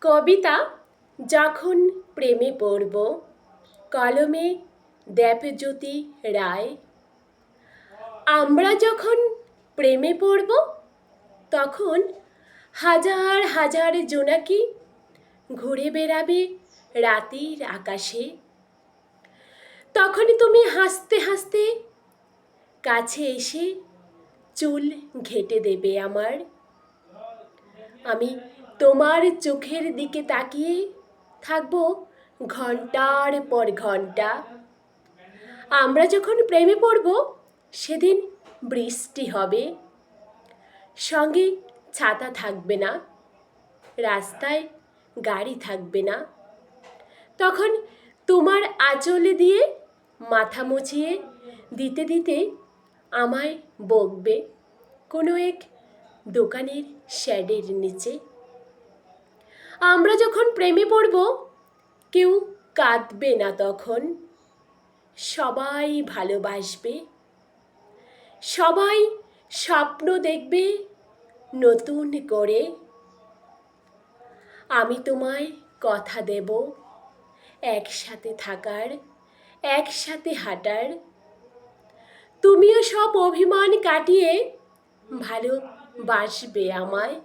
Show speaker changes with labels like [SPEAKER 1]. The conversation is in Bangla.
[SPEAKER 1] কবিতা যখন প্রেমে পড়ব, কলমে দেবজ্যোতি রায়। আমরা যখন প্রেমে পড়ব, তখন হাজার হাজার জোনাকি ঘুরে বেড়াবে রাতের আকাশে। তখন তুমি হাসতে হাসতে কাছে এসে চুল ঘেঁটে দেবে আমার। আমি তোমার চোখের দিকে তাকিয়ে থাকবো ঘন্টার পর ঘন্টা। আমরা যখন প্রেমে পড়ব, সেদিন বৃষ্টি হবে, সঙ্গে ছাতা থাকবে না, রাস্তায় গাড়ি থাকবে না। তখন তোমার আঁচলে দিয়ে মাথা মুছিয়ে দিতে দিতে আমায় বকবে কোনো এক দোকানের শ্যাডের নিচে। আমরা যখন প্রেমে পড়ব, কেউ কাঁদবে না তখন, সবাই ভালোবাসবে, সবাই স্বপ্ন দেখবে নতুন করে। আমি তোমায় কথা দেব একসাথে থাকার, একসাথে হাঁটার। তুমিও সব অভিমান কাটিয়ে ভালোবাসবে আমায়।